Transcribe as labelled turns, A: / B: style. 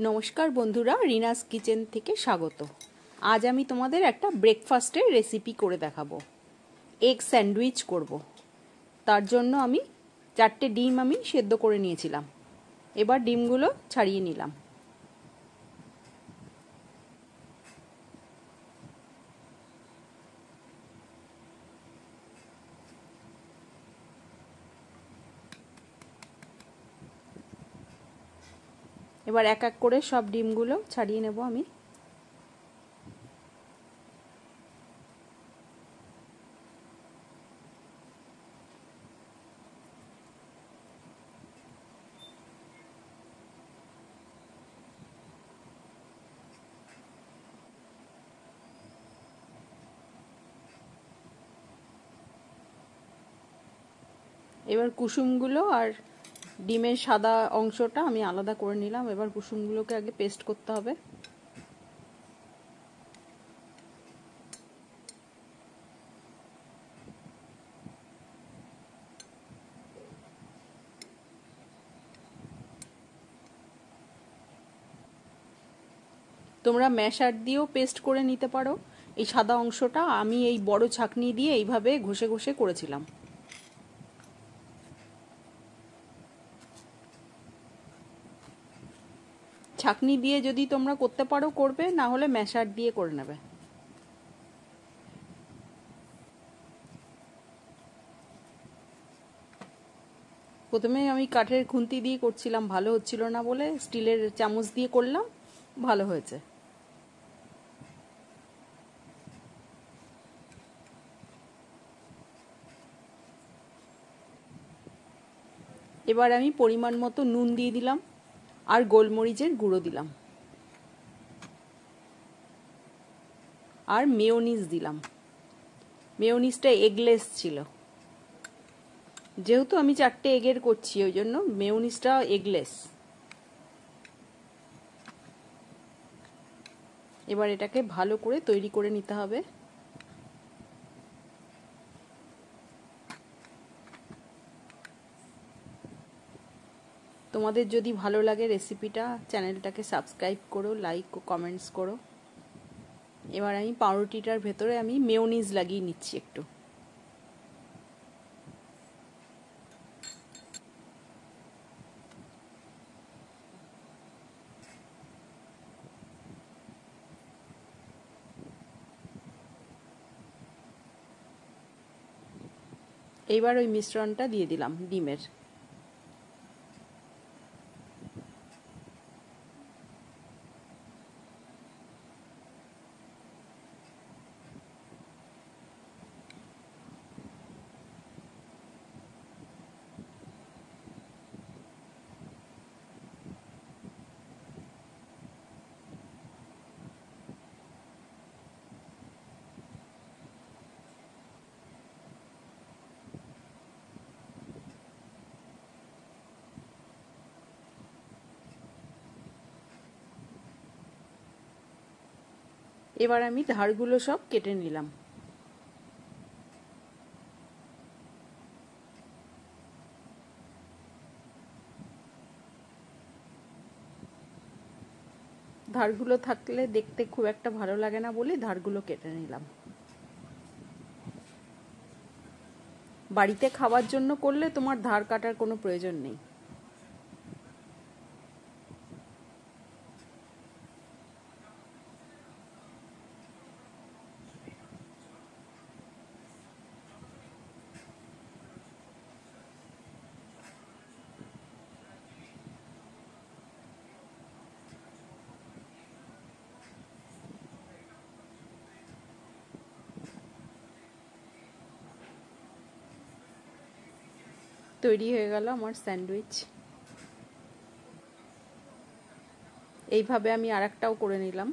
A: নমস্কার বন্ধুরা, রিনাস কিচেন থেকে স্বাগত। আজ আমি তোমাদের একটা ব্রেকফাস্টের রেসিপি করে দেখাবো। এগ স্যান্ডউইচ করব। তার জন্য আমি 4টে ডিম সেদ্ধ করে নিয়েছিলাম। এবার ডিমগুলো ছাড়িয়ে নিলাম। এবার এক এক করে সব ডিমগুলো ছাড়িয়ে নেব আমি। এবার কুসুমগুলো আর ডিমের সাদা অংশটা আমি আলাদা করে নিলাম। এবার কুসুমগুলোকে আগে পেস্ট করতে হবে। তোমরা ম্যাশার দিয়েও পেস্ট করে নিতে পারো। এই সাদা অংশটা আমি এই বড় ছাঁকনি দিয়ে এইভাবে ঘষে ঘষে করেছিলাম। ছাঁকনি দিয়ে যদি তোমরা করতে পারো করবে, না হলে ম্যাশার দিয়ে করে নেবে। প্রথমে আমি কাঠের খুন্তি দিয়ে করছিলাম, ভালো হচ্ছিল না বলে স্টিলের চামচ দিয়ে করলাম, ভালো হয়েছে। এবার আমি পরিমাণ মতো নুন দিয়ে দিলাম আর গোলমরিচের গুঁড়ো দিলাম আর মেয়োনিজ দিলাম। মেয়োনিজটা এগলেস ছিল, যেহেতু আমি 4টে এগের করছি ওই জন্য মেয়োনিজটা এগলেস। এবার এটাকে ভালো করে তৈরি করে নিতে হবে। তোমাদের যদি ভালো লাগে রেসিপিটা, চ্যানেলটাকে সাবস্ক্রাইব করো, লাইক ও কমেন্টস করো। এবার আমি পাউরুটিটার ভেতরে আমি মেয়োনিজ লাগিয়ে নিচ্ছি একটু। এইবার ওই মিশ্রণটা দিয়ে দিলাম ডিমের। এবার আমি ধারগুলো সব কেটে নিলাম। ধারগুলো থাকলে দেখতে খুব একটা ভালো লাগে না বলে ধারগুলো কেটে নিলাম। বাড়িতে খাওয়ার জন্য করলে তোমার ধার কাটার কোনো প্রয়োজন নেই। তৈরি হয়ে গেল আমার স্যান্ডউইচ। এইভাবে আমি আরেকটাও করে নিলাম।